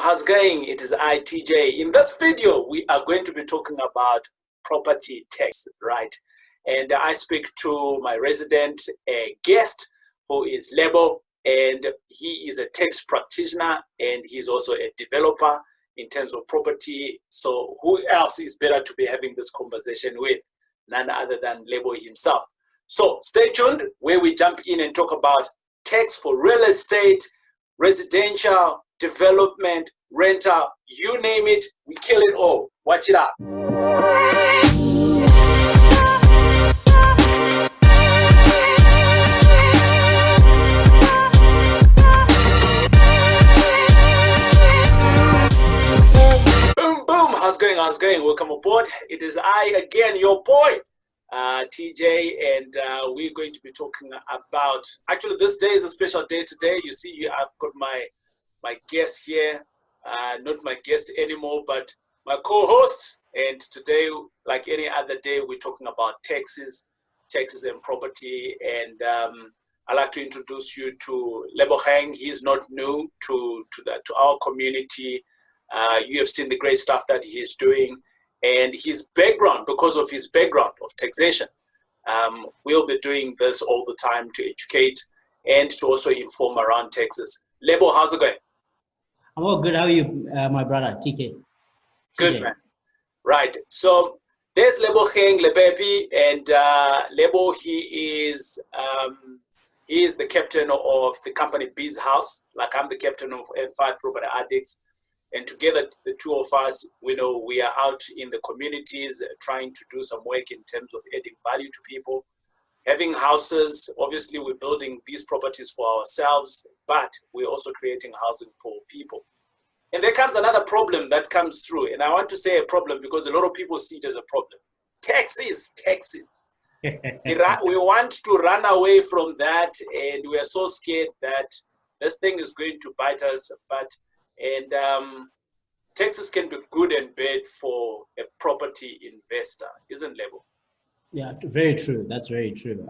how's it going? It is I, TJ. In this video, we are going to be talking about property tax, right? And I speak to my resident guest, who is Lebo, and he is a tax practitioner, and he's also a developer in terms of property. So who else is better to be having this conversation with? None other than Lebo himself. So stay tuned where we jump in and talk about tax for real estate, residential, development, rental, you name it, we kill it all. Watch it out. Boom, boom. How's it going? How's it going? Welcome aboard. It is I again, your boy, TJ, and we're going to be talking about, actually this day is a special day today. You see, I've got my guest here, not my guest anymore, but my co-host. And today, like any other day, we're talking about taxes and property. And I'd like to introduce you to Lebogang. He is not new to our community. You have seen the great stuff that he is doing, and his background, because of his background of taxation, we'll be doing this all the time to educate and to also inform around taxes. Lebo, how's it going? I'm all good. How are you, my brother, TK? Good, man. Right. So there's Lebogang Lebepe, and Lebo, he is the captain of the company Biz House. Like I'm the captain of N5 Property Addicts. And together, the two of us, we know we are out in the communities trying to do some work in terms of adding value to people. Having houses, obviously we're building these properties for ourselves, but we're also creating housing for people. And there comes another problem that comes through. And I want to say a problem because a lot of people see it as a problem. Taxes. We want to run away from that, and we are so scared that this thing is going to bite us. And taxes can be good and bad for a property investor, isn't it, Lebo? Yeah, very true. That's very true.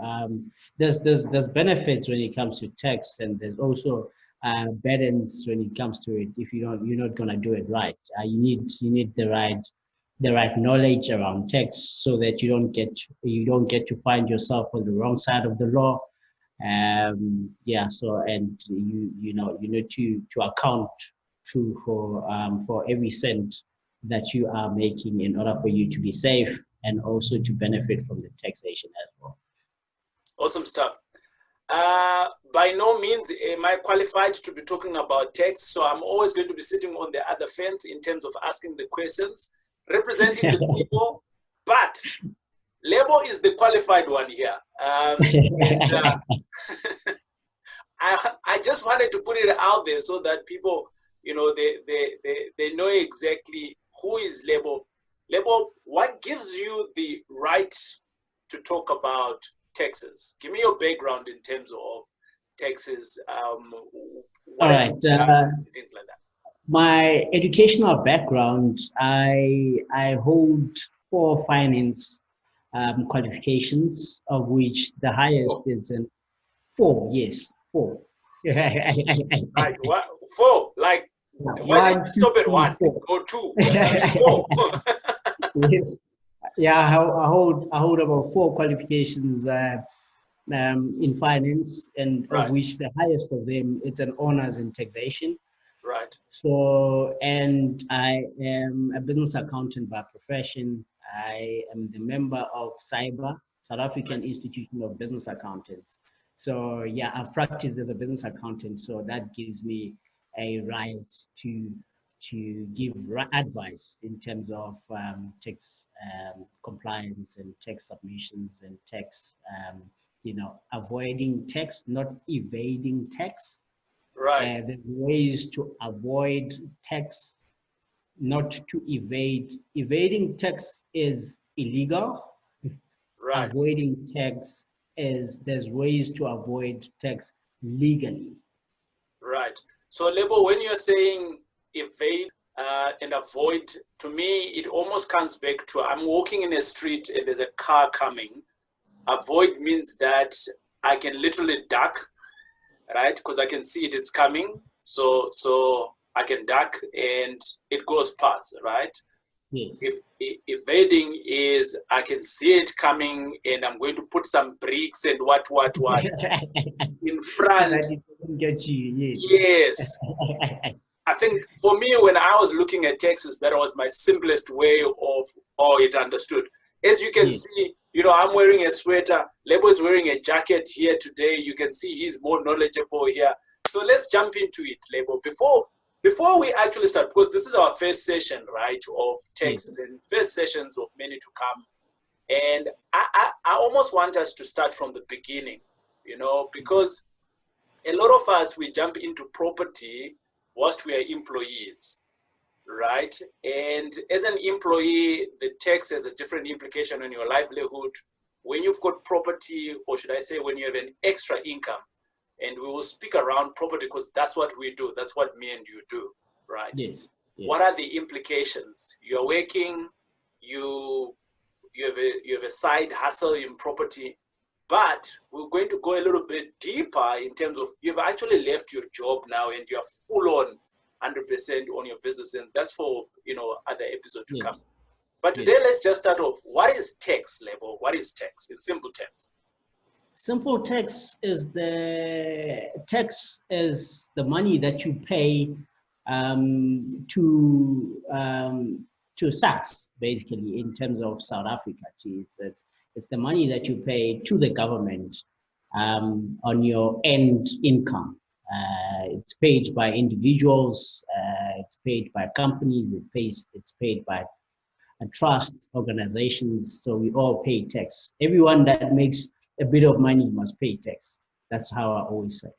There's benefits when it comes to tax, and there's also burdens when it comes to it. If you're not gonna do it right, you need the right knowledge around tax so that you don't get to find yourself on the wrong side of the law. Yeah. So and you need to account for every cent that you are making in order for you to be safe and also to benefit from the taxation as well. Awesome stuff. By no means am I qualified to be talking about tax, so I'm always going to be sitting on the other fence in terms of asking the questions, representing the people, but Lebo is the qualified one here. And, I just wanted to put it out there so that people, they know exactly who is Lebo. Lebo, what gives you the right to talk about taxes? Give me your background in terms of taxes. All right. Things like that. My educational background, I hold 4 finance qualifications, of which the highest is in 4. Yes, 4. Right. What? 4? Like, why did you stop at 1 or 2? 4. Yes. Yeah, I hold about 4 qualifications in finance, and right. Of which the highest of them it's an honors in taxation. Right. So, and I am a business accountant by profession. I am the member of SAIBA, South African Institution of Business Accountants. So yeah, I've practiced as a business accountant, so that gives me a right to give advice in terms of tax compliance and tax submissions and tax, avoiding tax, not evading tax. Right. There's ways to avoid tax, not to evade. Evading tax is illegal. Right. Avoiding tax there's ways to avoid tax legally. Right. So, Lebo, when you're saying evade and avoid, to me, it almost comes back to I'm walking in a street and there's a car coming. Avoid means that I can literally duck, right? Because I can see it's coming. So I can duck and it goes past, right? Yes. If evading is I can see it coming and I'm going to put some bricks and what in So front. that it doesn't get you. Yes. I think for me, when I was looking at taxes, that was my simplest way of it understood. As you can Yes. see, I'm wearing a sweater. Lebo is wearing a jacket here today. You can see he's more knowledgeable here. So let's jump into it, Lebo. Before we actually start, because this is our first session, right, of taxes, Yes. and first sessions of many to come. And I almost want us to start from the beginning, because a lot of us, we jump into property whilst we are employees, right? And as an employee, the tax has a different implication on your livelihood. When you've got property, or should I say when you have an extra income, and we will speak around property because that's what we do. That's what me and you do, right? Yes. Yes. What are the implications? You're working, you have a side hustle in property, but we're going to go a little bit deeper in terms of you've actually left your job now and you're full on 100% on your business, and that's for other episode to come. But today, let's just start off. What is tax, Lebo? What is tax in simple terms? Simple tax is the money that you pay to SACS, basically, in terms of South Africa. It's the money that you pay to the government on your end income. It's paid by individuals, it's paid by companies, it's paid by trusts, organizations. So we all pay tax. Everyone that makes a bit of money must pay tax. That's how I always say.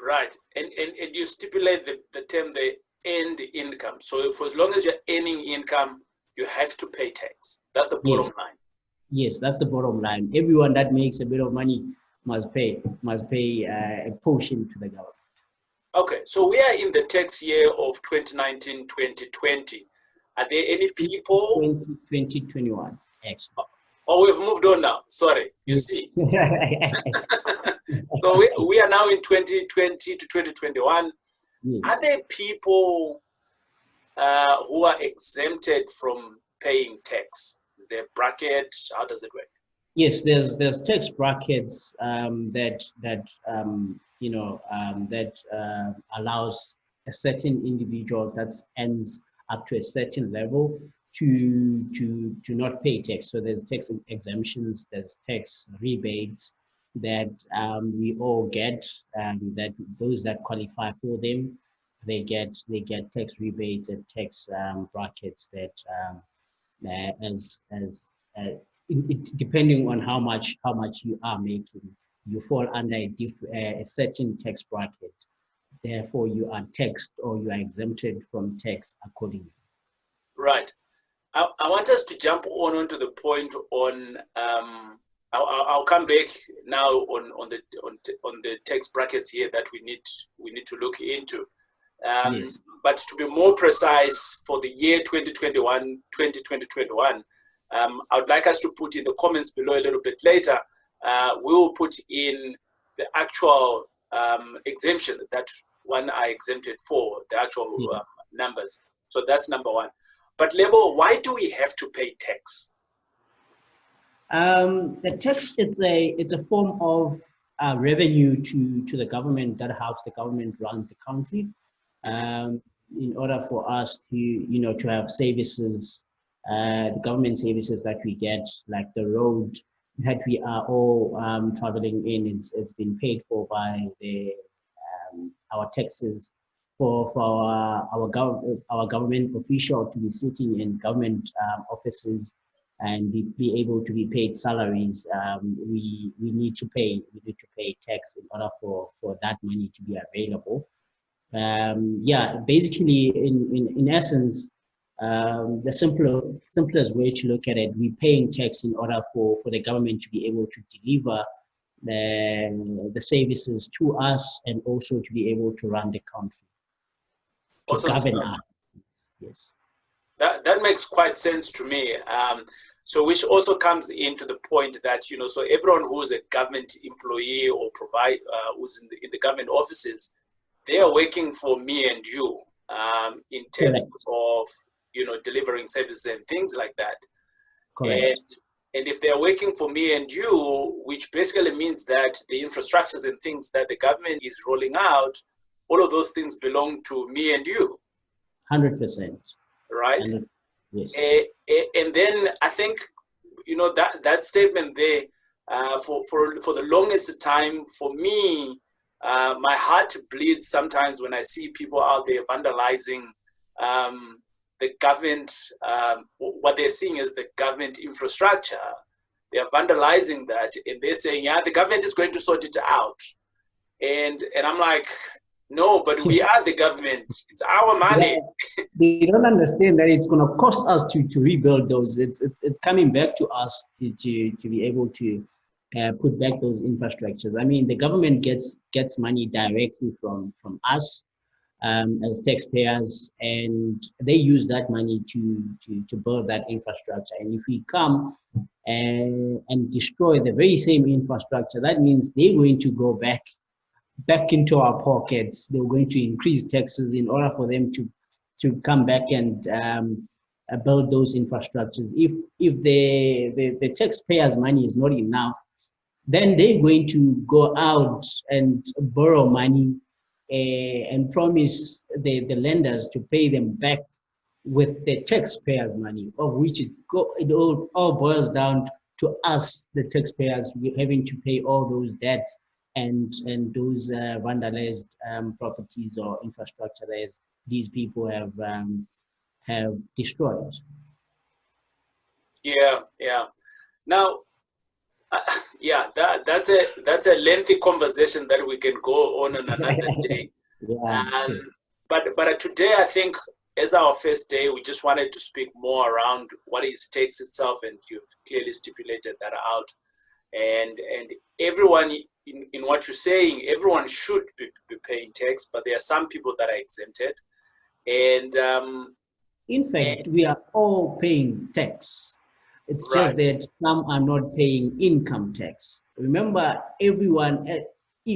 Right. And you stipulate the term the end income. So for as long as you're earning income, you have to pay tax. That's the bottom line. Yes, that's the bottom line. Everyone that makes a bit of money must pay a portion to the government. Okay, so we are in the tax year of 2019-2020. Are there any people? 2021, actually. Oh, we've moved on now. Sorry, you see. So we are now in 2020 to 2021. Yes. Are there people who are exempted from paying tax? Is there a bracket? How does it work? Yes, there's tax brackets that allows a certain individual that ends up to a certain level to not pay tax. So there's tax exemptions, there's tax rebates that we all get, that those that qualify for them, they get tax rebates and tax brackets that depending on how much you are making, you fall under a certain tax bracket. Therefore, you are taxed or you are exempted from tax accordingly. Right. I want us to jump onto the point on. I'll come back now on the tax brackets here that we need to look into. Yes. But to be more precise, for the year 2021, I would like us to put in the comments below a little bit later. We'll put in the actual exemption that one are exempted for, the actual numbers. So that's number one. But Lebo, why do we have to pay tax? The tax, it's a form of revenue to the government that helps the government run the country. In order for us to have services, the government services that we get, like the road that we are all traveling in, it's been paid for by our taxes. For our government official to be sitting in government offices and be able to be paid salaries, we need to pay tax in order for that money to be available. Basically, in essence, the simplest way to look at it, we're paying tax in order for the government to be able to deliver the services to us and also to be able to run the country. Awesome stuff. Yes. That makes quite sense to me. So which also comes into the point that, so everyone who's a government employee or who's in the government offices, they are working for me and you in terms Correct. of, delivering services and things like that. Correct. And if they're working for me and you, which basically means that the infrastructures and things that the government is rolling out, all of those things belong to me and you. 100%. Right? Yes. And then I think, that statement there, for the longest time, for me, my heart bleeds sometimes when I see people out there vandalizing the government. What they're seeing is the government infrastructure. They are vandalizing that, and they're saying, yeah, the government is going to sort it out. And I'm like, no, but we are the government. It's our money. They don't understand that it's going to cost us to rebuild those. It's coming back to us to be able to put back those infrastructures. I mean, the government gets money directly from us as taxpayers, and they use that money to build that infrastructure. And if we come and destroy the very same infrastructure, that means they're going to go back into our pockets. They're going to increase taxes in order for them to come back and build those infrastructures. If the taxpayers' money is not enough, then they're going to go out and borrow money and promise the lenders to pay them back with the taxpayers' money, of which it all boils down to us, the taxpayers, having to pay all those debts and those vandalized properties or infrastructure that these people have destroyed. Yeah. Now, yeah, that's a lengthy conversation that we can go on another day. Yeah. But today, I think, as our first day, we just wanted to speak more around what is tax itself, and you've clearly stipulated that out. And everyone, in what you're saying, everyone should be paying tax, but there are some people that are exempted. And in fact, we are all paying tax. It's right. just that some are not paying income tax. Remember, everyone,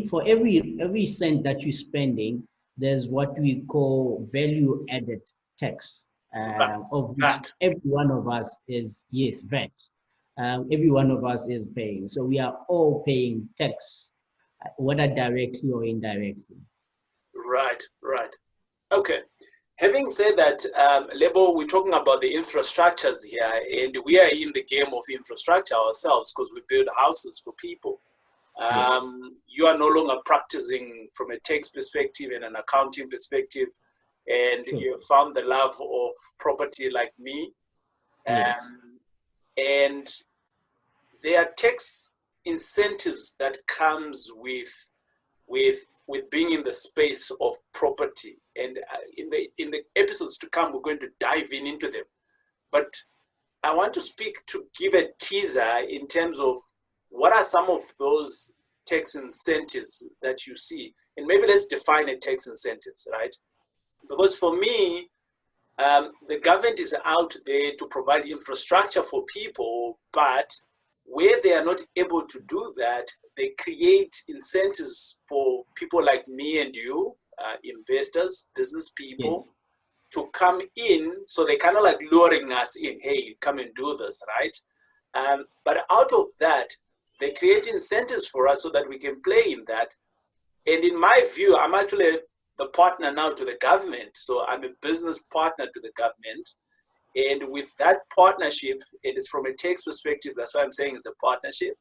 for every cent that you're spending, there's what we call value added tax, of which every one of us is, yes, VAT. Every one of us is paying. So we are all paying tax, whether directly or indirectly. Right. Okay. Having said that, Lebo, we're talking about the infrastructures here, and we are in the game of infrastructure ourselves because we build houses for people. Yes. You are no longer practicing from a tax perspective and an accounting perspective, and Sure. you found the love of property like me. Yes. And there are tax incentives that comes with being in the space of property, and in the episodes to come, we're going to dive into them. But I want to give a teaser in terms of what are some of those tax incentives that you see, and maybe let's define a tax incentives, right? Because for me, the government is out there to provide infrastructure for people, but where they are not able to do that, they create incentives for people like me and you, investors, business people, to come in. So they kind of like luring us in, hey, come and do this, right? But out of that, they create incentives for us so that we can play in that. And in my view, I'm actually the partner now to the government. So I'm a business partner to the government. And with that partnership, it is from a tax perspective, that's why I'm saying it's a partnership.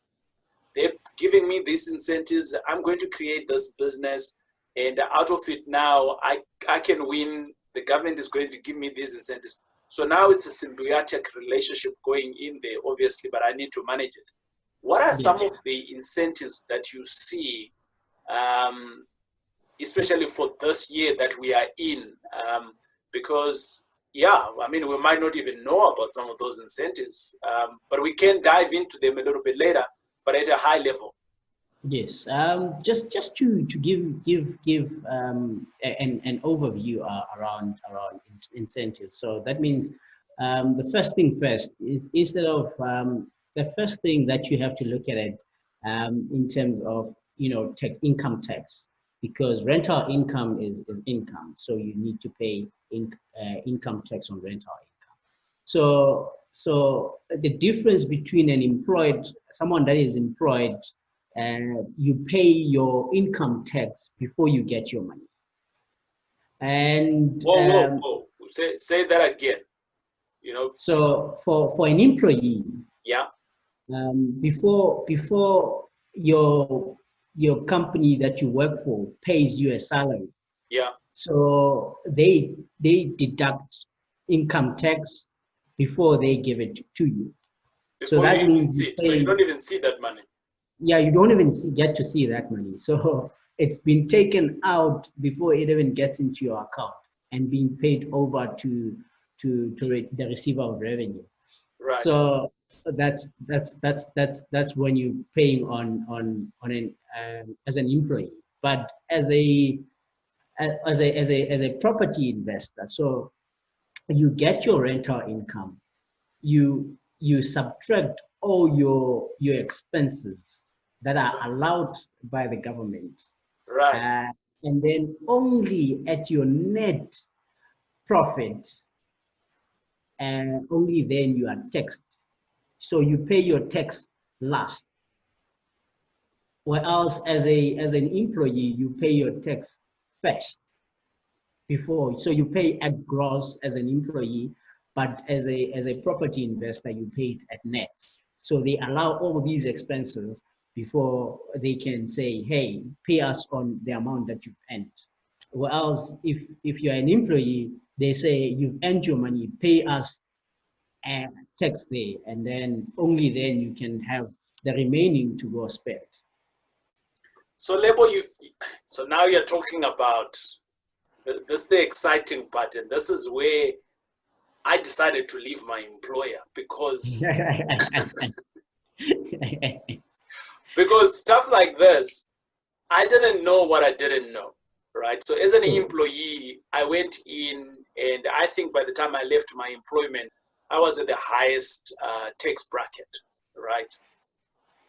They're giving me these incentives. I'm going to create this business, and out of it now, I can win. The government is going to give me these incentives. So now it's a symbiotic relationship going in there, obviously, but I need to manage it. What are some of the incentives that you see, especially for this year that we are in? Because yeah, I mean, we might not even know about some of those incentives, but we can dive into them a little bit later, but at a high level. Yes, just to give an overview around incentives. So that means the first thing first is, instead of the first thing that you have to look at it in terms of income tax. because rental income is income. So you need to pay income tax on rental income. So the difference between someone that is employed, you pay your income tax before you get your money. And whoa. Say that again. So for an employee, yeah, before your company that you work for pays you a salary, yeah. so they deduct income tax before they give it to you. Before So that you even means see it, so you don't even see that money. Yeah, you don't even get to see that money. So it's been taken out before it even gets into your account and being paid over to the receiver of revenue. Right. So that's when you're paying on an as an employee, but as a property investor. So you get your rental income, you subtract all your expenses that are allowed by the government, Right. and then only at your net profit, and only then you are taxed. So you pay your tax last. Whereas as an employee, you pay your tax first before. So you pay at gross as an employee, but as a property investor, you pay it at net. So they allow all these expenses before they can say, hey, pay us on the amount that you've earned. Whereas if you're an employee, they say you've earned your money, pay us and tax there, and then only then you can have the remaining to go spend. So so now you're talking about this is the exciting part, and this is where I decided to leave my employer because because stuff like this, I didn't know what I didn't know, right? So as an employee, I went in, and I think by the time I left my employment, I was at the highest tax bracket, right?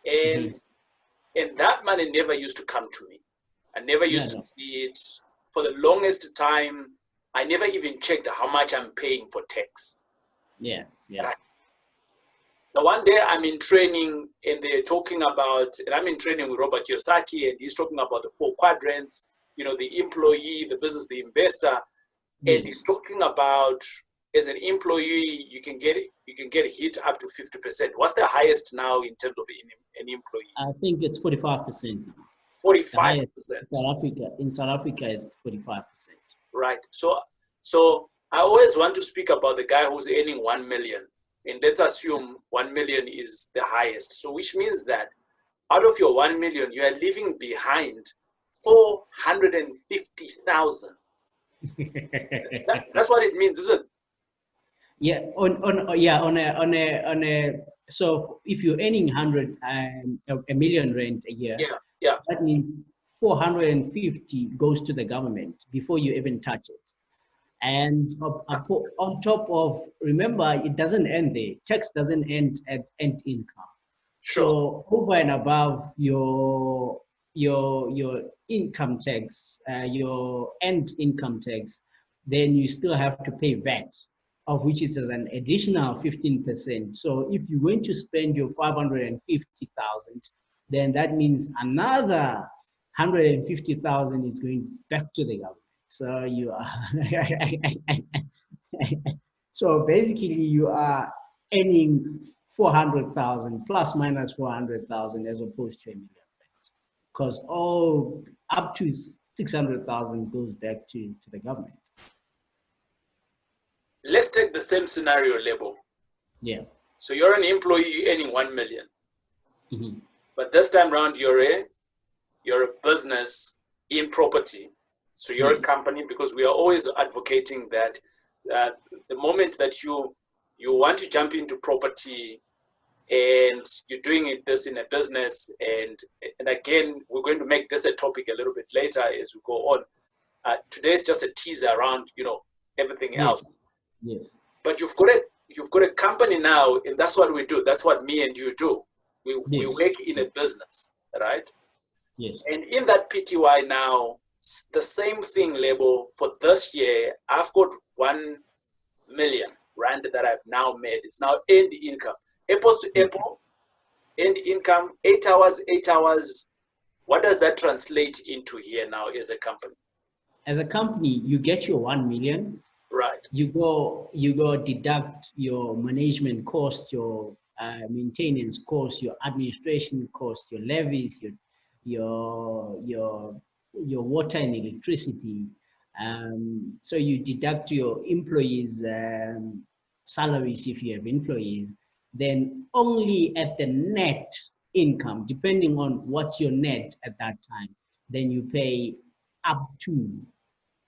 And and that money never used to come to me. I never used to see it. For the longest time, I never even checked how much I'm paying for tax. Yeah. Right. The one day I'm in training and they're talking about, and I'm in training with Robert Kiyosaki, and he's talking about the 4 quadrants, the employee, the business, the investor. Yes. And he's talking about, as an employee, you can get hit up to 50%. What's the highest now in terms of an employee? I think it's 45%. 45%. In South Africa, it's 45%. Right. So I always want to speak about the guy who's earning 1 million. And let's assume 1 million is the highest. So which means that out of your 1 million, you are leaving behind 450,000. That's what it means, isn't it? Yeah. So if you're earning a million rent a year, yeah. that means 450 goes to the government before you even touch it. And on top of, remember, it doesn't end there. Tax doesn't end at end income. Sure. So over and above your income tax, your end income tax, then you still have to pay VAT, of which is an additional 15%. So if you're going to spend your 550,000, then that means another 150,000 is going back to the government. So you are so basically you are earning 400,000 plus minus 400,000 as opposed to a million, because all up to 600,000 goes back to the government. Let's take the same scenario, Lebo. Yeah. So you're an employee earning 1 million. Mm-hmm. But this time around, you're a business in property. So you're a company, because we are always advocating that the moment that you want to jump into property and you're doing this in a business, and again, we're going to make this a topic a little bit later as we go on. Today is just a teaser around, everything else. Yes. But you've got a company now, and that's what we do. That's what me and you do. We work in a business, right? Yes. And in that PTY now, The same thing, Lebo, for this year, I've got 1 million rand that I've now made. It's now end income. Apples to apple, end income, 8 hours, 8 hours. What does that translate into here now as a company? As a company, you get your 1 million. Right. You go deduct your management cost, your maintenance cost, your administration cost, your levies, your water and electricity. So you deduct your employees' salaries if you have employees. Then only at the net income, depending on what's your net at that time, then you pay up to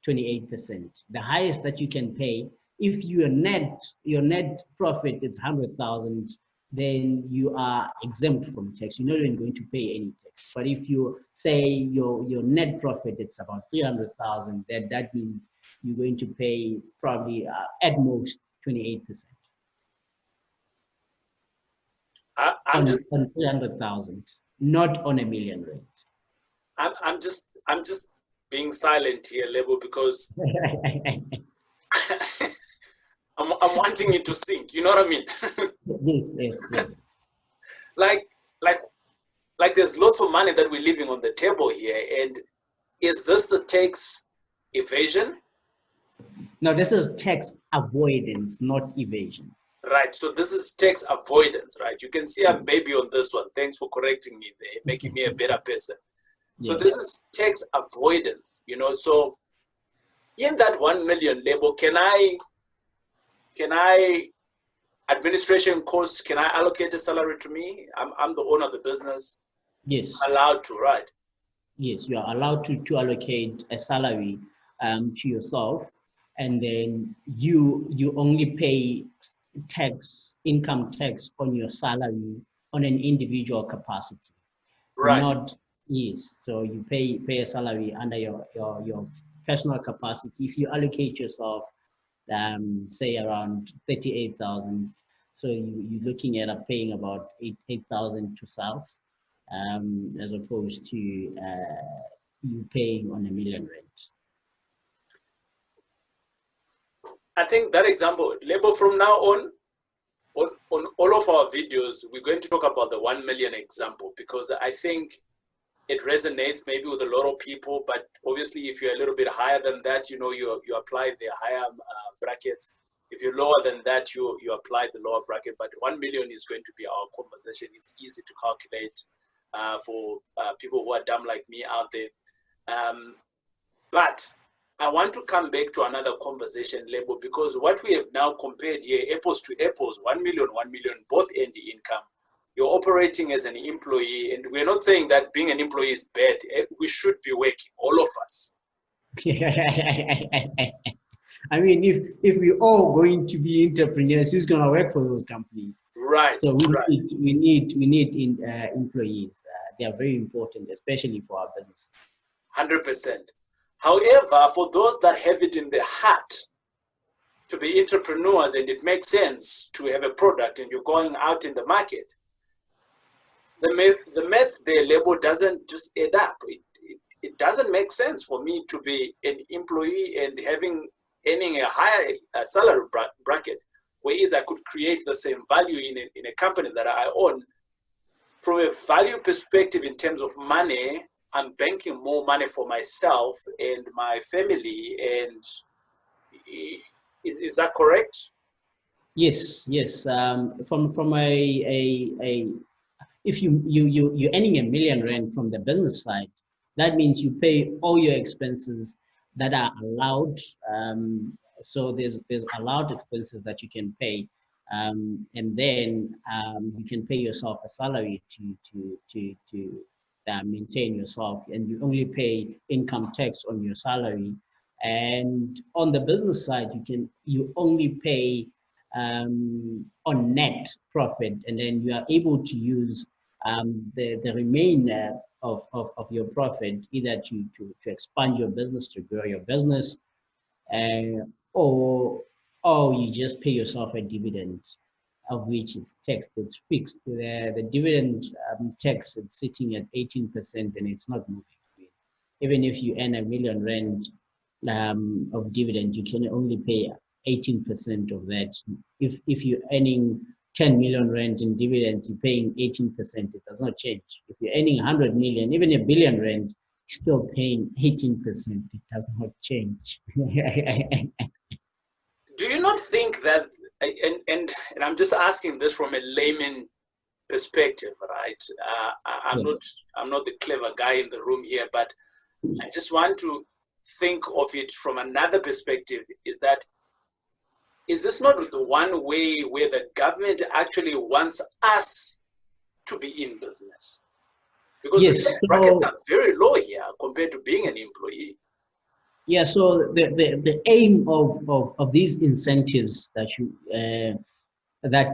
28%. The highest that you can pay, if your net profit is 100,000, then you are exempt from tax. You're not even going to pay any tax. But if you say your net profit it's about 300,000, then that means you're going to pay probably at most 28%. I'm just on 300,000, not on $1 million rate. I'm just being silent here, Lebo, because I'm wanting it to sink. You know what I mean? Yes. Like there's lots of money that we're leaving on the table here, and is this the tax evasion? No, this is tax avoidance, not evasion. Right. So this is tax avoidance, right? You can see I'm baby on this one. Thanks for correcting me there, making me a better person. So Yes. this is tax avoidance, you know. So in that 1 million label, can I administration costs, can I allocate a salary to me? I'm the owner of the business. Yes. I'm allowed to, right? Yes, you are allowed to allocate a salary to yourself, and then you only pay income tax on your salary on an individual capacity. Right. Not, yes, so you pay a salary under your personal capacity. If you allocate yourself, say around 38,000, so you're looking at paying about 8,000 to SARS, as opposed to you paying on $1 million rent. I think that example, label from now on all of our videos, we're going to talk about the 1 million example, because I think it resonates maybe with a lot of people, but obviously if you're a little bit higher than that, you know, you apply the higher bracket. If you're lower than that, you apply the lower bracket, but 1 million is going to be our conversation. It's easy to calculate for people who are dumb like me out there. But I want to come back to another conversation, Lebo, because what we have now compared here, apples to apples, 1 million, 1 million, both end income. You're operating as an employee, and we're not saying that being an employee is bad. We should be working, all of us. I mean, if we're all going to be entrepreneurs, who's going to work for those companies? Right. So we need employees. They are very important, especially for our business. 100%. However, for those that have it in their heart to be entrepreneurs, and it makes sense to have a product and you're going out in the market, the maths there, label doesn't just add up. It doesn't make sense for me to be an employee and earning a higher salary bracket, whereas I could create the same value in a company that I own. From a value perspective, in terms of money, I'm banking more money for myself and my family. And is that correct? Yes. From a if you're earning $1 million rand from the business side, that means you pay all your expenses that are allowed. So there's allowed expenses that you can pay, and then you can pay yourself a salary to maintain yourself, and you only pay income tax on your salary. And on the business side, you only pay on net profit, and then you are able to use the remainder of your profit either to expand your business, to grow your business, or you just pay yourself a dividend, of which it's taxed, it's fixed. The dividend tax is sitting at 18%, and it's not moving. even if you earn R1 million of dividend, you can only pay 18% of that. If you're earning 10 million rand in dividends, you're paying 18%. It does not change. If you're earning 100 million, even R1 billion, still paying 18%. It does not change. Do you not think that, and I'm just asking this from a layman perspective, right? Yes. I'm not the clever guy in the room here, but I just want to think of it from another perspective. Is this not the one way where the government actually wants us to be in business? Because the Yes. tax brackets are very low here compared to being an employee. Yeah, so the aim of these incentives that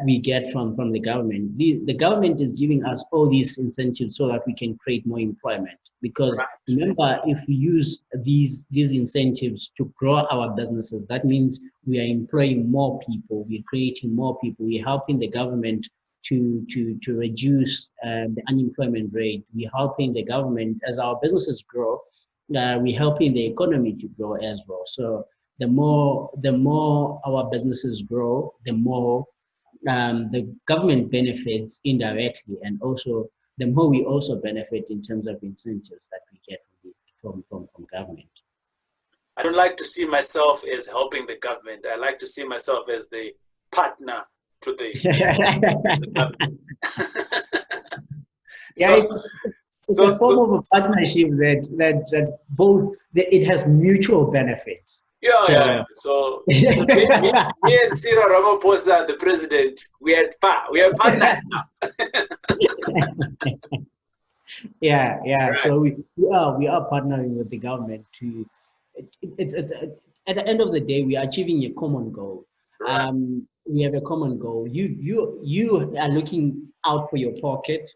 we get from the government, the government is giving us all these incentives so that we can create more employment. Because Right. remember, if we use these incentives to grow our businesses, that means we are employing more people, we're creating more people, we're helping the government to reduce the unemployment rate, we're helping the government as our businesses grow, we're helping the economy to grow as well. So the more our businesses grow, the more the government benefits indirectly, and also the more we also benefit in terms of incentives that we get from government. I don't like to see myself as helping the government. I like to see myself as the partner to the government. Yeah, it's a form of a partnership that both it has mutual benefits. Yeah. So me and Cyril Ramaphosa, the president, we are partners now. Yeah. Right. So we are partnering with the government to. It's at the end of the day, we are achieving a common goal. Right. We have a common goal. You are looking out for your pocket.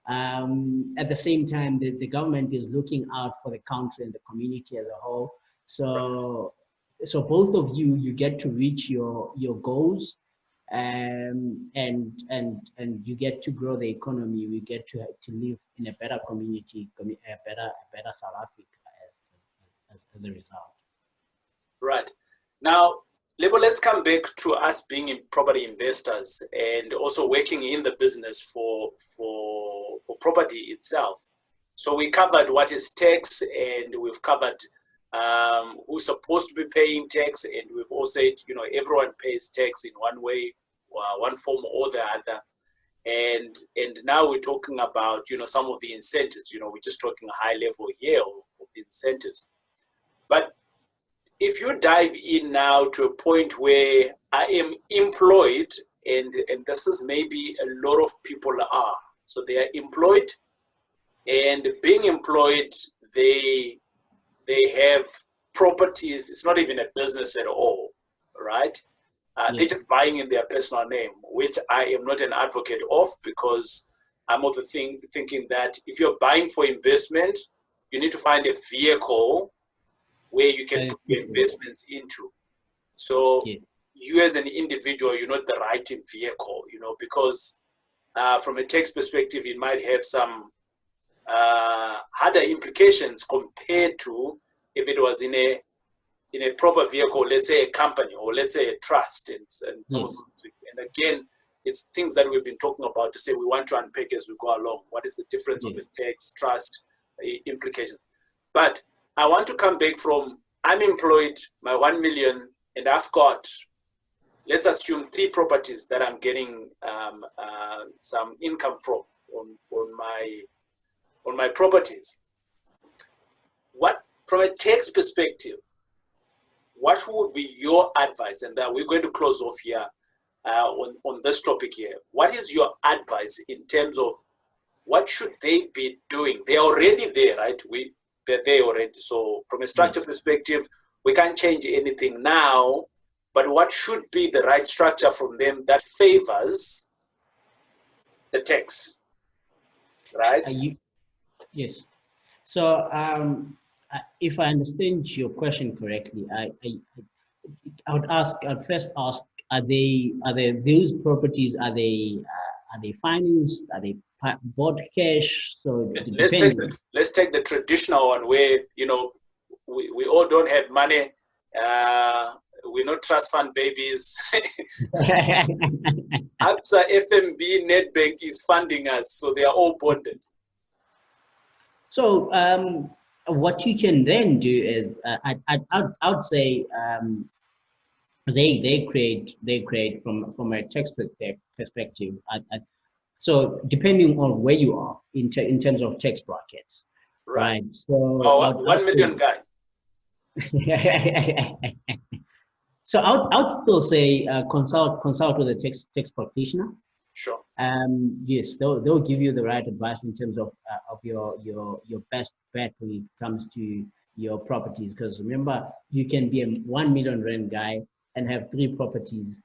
At the same time, the government is looking out for the country and the community as a whole. So both of you get to reach your goals, and you get to grow the economy. We get to live in a better community, a better South Africa as a result. Right. Now, Lebo, let's come back to us being property investors and also working in the business for property itself. So we covered what is tax, and we've covered who's supposed to be paying tax, and we've also said, everyone pays tax in one way, one form or the other. And now we're talking about, some of the incentives. We're just talking high level here of incentives. But if you dive in now to a point where I am employed, and this is maybe a lot of people are, so they are employed, and being employed, they have properties. It's not even a business at all, right? They're just buying in their personal name, which I am not an advocate of, because I'm of the thinking that if you're buying for investment, you need to find a vehicle where you can put your investments into. So you as an individual, you're not the right vehicle, because from a tax perspective, it might have some harder implications compared to if it was in a proper vehicle, let's say a company, or let's say a trust, and some of those things. And again, it's things that we've been talking about to say we want to unpack as we go along. What is the difference of a tax, trust, implications? But I want to come back from, I'm employed, my 1 million, and I've got, let's assume 3 properties that I'm getting some income from on my properties. What, from a tax perspective, what would be your advice? And we're going to close off here on this topic here. What is your advice in terms of what should they be doing? They're already there, right? They're there already. So from a structure perspective, we can't change anything now, but what should be the right structure from them that favors the tax, right? Yes. So if I understand your question correctly, I'd first ask, are those properties, are they are they financed? Are they bought cash? So let's take the traditional one where, you know, we all don't have money. We're not trust fund babies. ABSA, FMB, Nedbank is funding us, so they are all bonded. So what you can then do is, I would say, they create from a textbook perspective. So depending on where you are in terms of tax brackets, right? So 1 million guy. So I would still say consult with a tax practitioner. Sure. Yes, they'll give you the right advice in terms of your best bet when it comes to your properties. Because remember, you can be a 1 million rand guy and have 3 properties,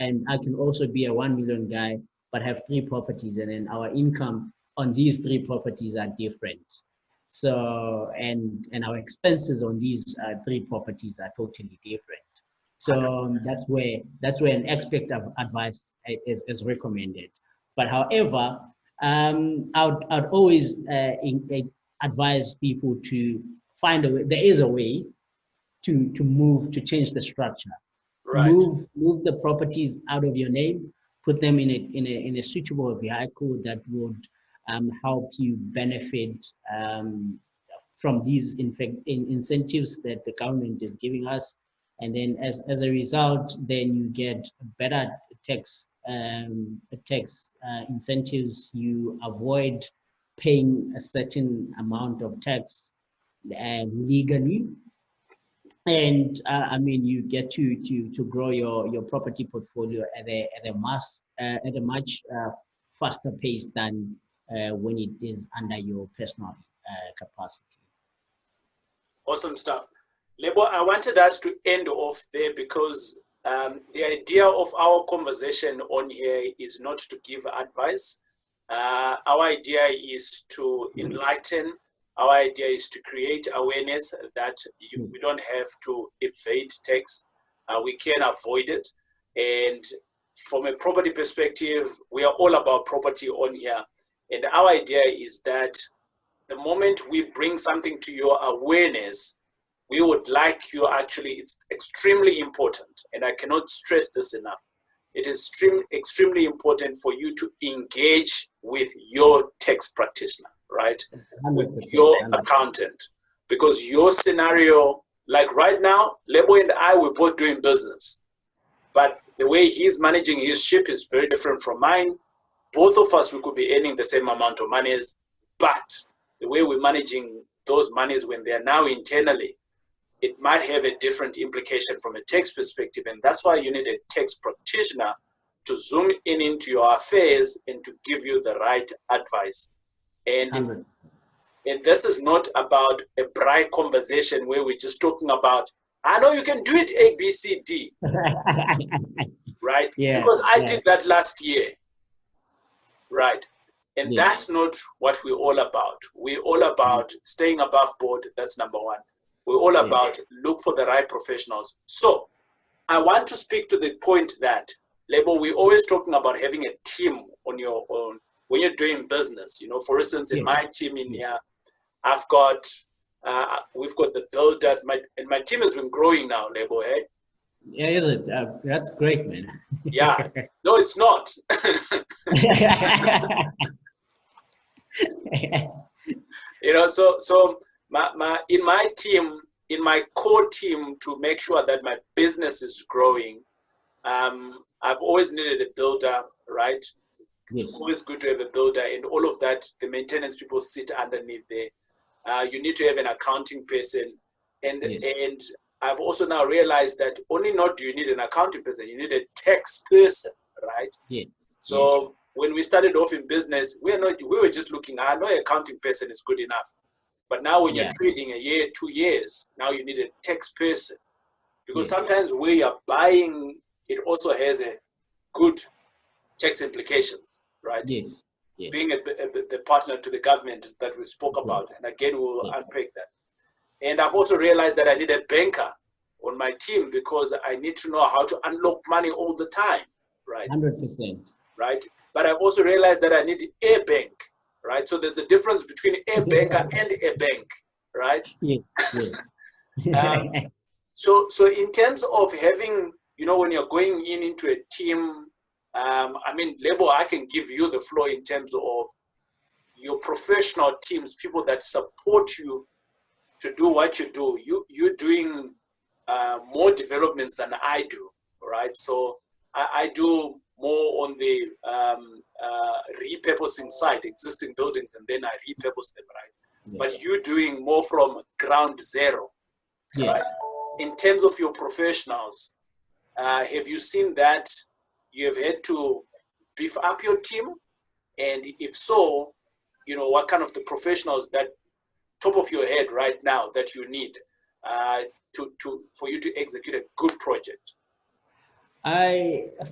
and I can also be a 1 million guy but have 3 properties, and then our income on these 3 properties are different. So and our expenses on these 3 properties are totally different. So that's where an expert advice is recommended. But however, I'd always advise people to find a way. There is a way to change the structure. Right. Move the properties out of your name, put them in a suitable vehicle that would help you benefit from these incentives that the government is giving us. And then as a result, then you get better tax incentives. You avoid paying a certain amount of tax legally, and I mean, you get to grow your property portfolio at a much faster pace than when it is under your personal capacity. Awesome stuff. Lebo, I wanted us to end off there because the idea of our conversation on here is not to give advice. Our idea is to enlighten. Our idea is to create awareness that we don't have to evade tax. We can avoid it. And from a property perspective, we are all about property on here. And our idea is that the moment we bring something to your awareness, we would like you actually, it's extremely important, and I cannot stress this enough. It is extremely important for you to engage with your tax practitioner, right? With your accountant, because your scenario, like right now, Lebo and I, we're both doing business, but the way he's managing his ship is very different from mine. Both of us, we could be earning the same amount of monies, but the way we're managing those monies when they're now internally, it might have a different implication from a tax perspective. And that's why you need a tax practitioner to zoom in into your affairs and to give you the right advice. And this is not about a bright conversation where we're just talking about, I know you can do it A, B, C, D. Right? Yeah, because I did that last year. Right? And that's not what we're all about. We're all about staying above board. That's number one. We're all about look for the right professionals. So I want to speak to the point that, Lebo, we're always talking about having a team on your own when you're doing business. You know, for instance, in my team in here, I've got, we've got the builders, and my team has been growing now, Lebo, hey? Yeah, is it? That's great, man. Yeah. No, it's not. You know, so in my team, in my core team, to make sure that my business is growing, I've always needed a builder, right? It's always good to have a builder, and all of that, the maintenance people sit underneath there. You need to have an accounting person, and I've also now realized that only not do you need an accounting person, you need a tax person, right? So when we started off in business, we were just looking, I know an accounting person is good enough. But now when you're trading a year, 2 years, now you need a tax person. Because sometimes where you're buying, it also has a good tax implications, right? Being the partner to the government that we spoke about. And again, we'll unpack that. And I've also realized that I need a banker on my team because I need to know how to unlock money all the time, right? 100%. right? But I've also realized that I need a bank, right? So there's a difference between a banker and a bank, right? Yes, yes. Um, so in terms of having, when you're going into a team, I mean, Lebo, I can give you the floor in terms of your professional teams, people that support you to do what you do. You're doing more developments than I do, right? So I do more on the repurposing side, existing buildings, and then I repurpose them, right? Yes. But you're doing more from ground zero, right? Yes. In terms of your professionals, have you seen that you have had to beef up your team? And if so, what kind of the professionals that top of your head right now that you need for you to execute a good project?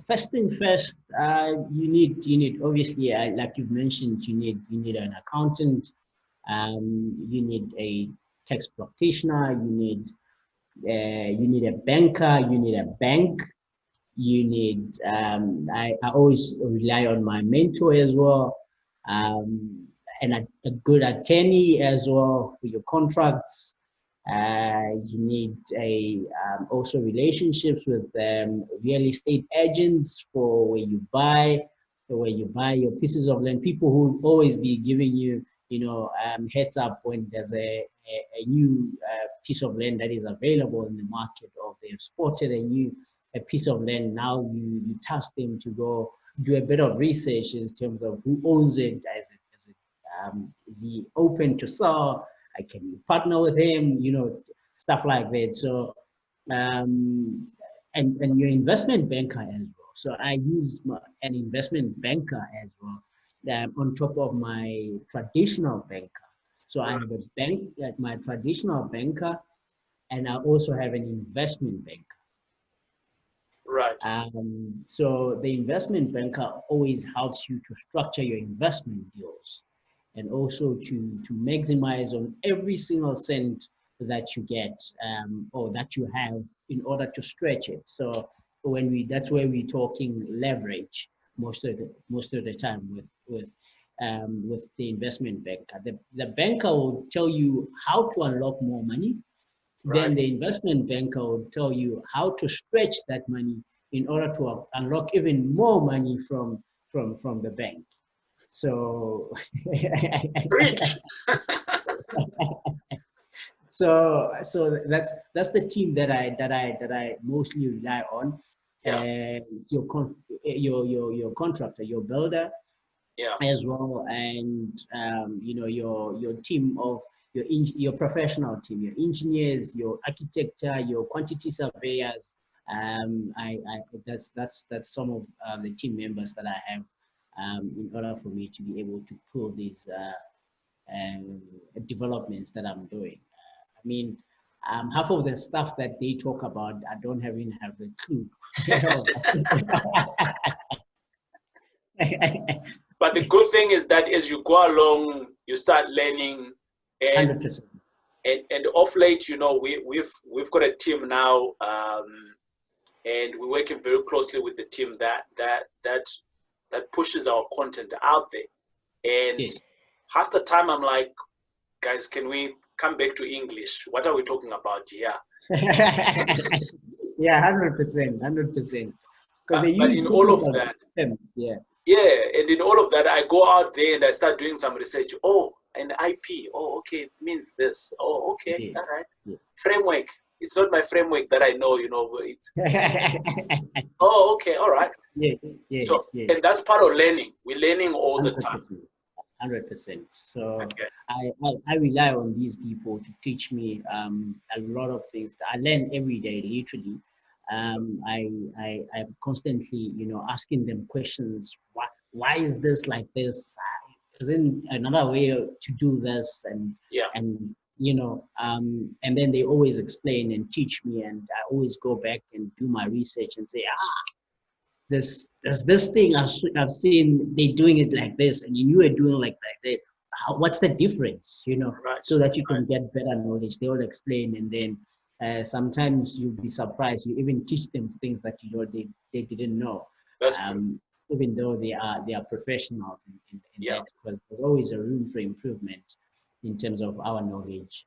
First thing first, you need obviously, like you've mentioned, you need an accountant, you need a tax practitioner, you need a banker, you need a bank, you need I always rely on my mentor as well, and a good attorney as well for your contracts. You need also relationships with real estate agents for where you buy your pieces of land. People who will always be giving you, heads up when there's a new piece of land that is available in the market, or they've spotted a piece of land. Now you task them to go do a bit of research in terms of who owns it. Is he open to sell? Can you partner with him? Stuff like that. So, and your investment banker as well. So I use an investment banker as well, on top of my traditional banker. So I have a bank, my traditional banker, and I also have an investment banker. Right. So the investment banker always helps you to structure your investment deals, and also to maximize on every single cent that you get, or that you have, in order to stretch it. So that's where we're talking leverage most of the time with the investment banker. The banker will tell you how to unlock more money. Then the investment banker will tell you how to stretch that money in order to unlock even more money from the bank. So, Preach. so that's the team that I mostly rely on. Yeah. And your contractor, your builder, Yeah. as well, and your team of your professional team, your engineers, your architecture, your quantity surveyors. That's some of the team members that I have, in order for me to be able to pull these developments that I'm doing. I mean, half of the stuff that they talk about, I don't even have a clue. But the good thing is that as you go along, you start learning, and 100%. and off late, we've got a team now, and we're working very closely with the team that pushes our content out there. And Yes. half the time I'm like, guys, can we come back to English? What are we talking about here? Yeah, 100%, 100%. Because they But use in all of that, terms, yeah. yeah, and in all of that, I go out there and I start doing some research. Oh, an IP. Oh, okay, it means this. Oh, okay, Yes. all right. Yes. Framework. It's not my framework that I know. It's. Oh, okay, all right. Yes, yes, So, yes. and that's part of learning. We're learning all the time. 100%. So Okay. I rely on these people to teach me a lot of things. I learn every day, literally. I'm constantly, asking them questions. Why is this like this? Isn't another way to do this? And Yeah. and and then they always explain and teach me, and I always go back and do my research and say, there's this thing I've seen they doing it like this, and you were doing like that. What's the difference? Right. So that you can get better knowledge. They will explain, and then sometimes you'll be surprised. You even teach them things that they didn't know. That's true. even though they are professionals in that, because there's always a room for improvement in terms of our knowledge.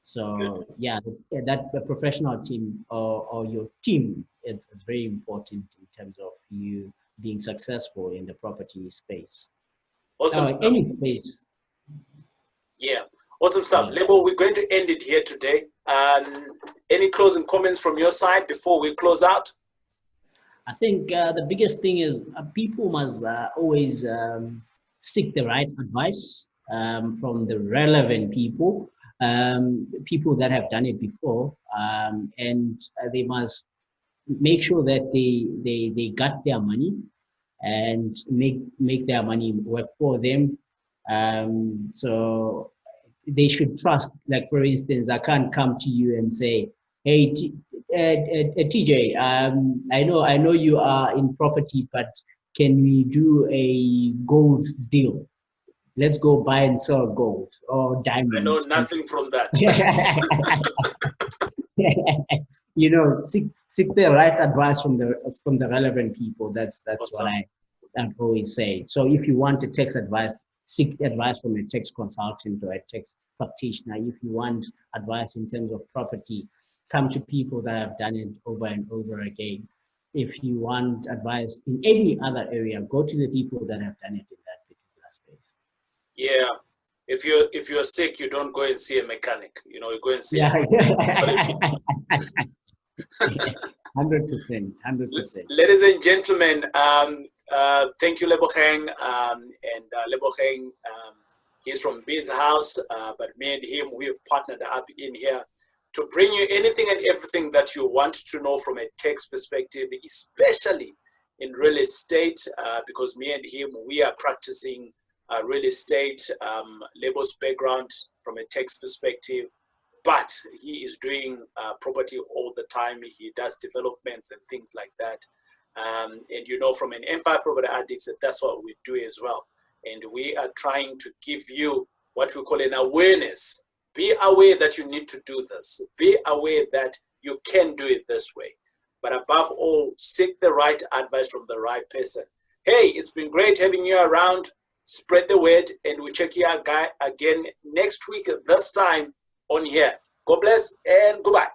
So yeah, that the professional team or your team is very important in terms of you being successful in the property space. Awesome stuff. Any space. Yeah, awesome stuff. Yeah. Lebo, we're going to end it here today. Any closing comments from your side before we close out? I think the biggest thing is people must always seek the right advice from the relevant people, people that have done it before, and they must make sure that they got their money and make their money work for them. So they should trust. Like for instance, I can't come to you and say, "Hey, TJ, I know you are in property, but can we do a gold deal? Let's go buy and sell gold or diamonds." I know nothing from that. You know, seek the right advice from the relevant people. That's what I always say. So if you want a tax advice, seek advice from a tax consultant or a tax practitioner. If you want advice in terms of property, come to people that have done it over and over again. If you want advice in any other area, go to the people that have done it in that particular space. Yeah. If you're sick, you don't go and see a mechanic. You know, you go and see. Yeah. 100%. Ladies and gentlemen, thank you, Lebogang. And Lebogang, he's from Biz House, but me and him, we've partnered up in here to bring you anything and everything that you want to know from a tax perspective, especially in real estate, because me and him, we are practicing real estate, Lebo's background from a tax perspective, but he is doing property all the time. He does developments and things like that. And you know, from an M5 Property Addicts, that's what we do as well. And we are trying to give you what we call an awareness. Be aware that you need to do this. Be aware that you can do it this way. But above all, seek the right advice from the right person. Hey, it's been great having you around. Spread the word, and we'll check you out again next week, this time on here. God bless and goodbye.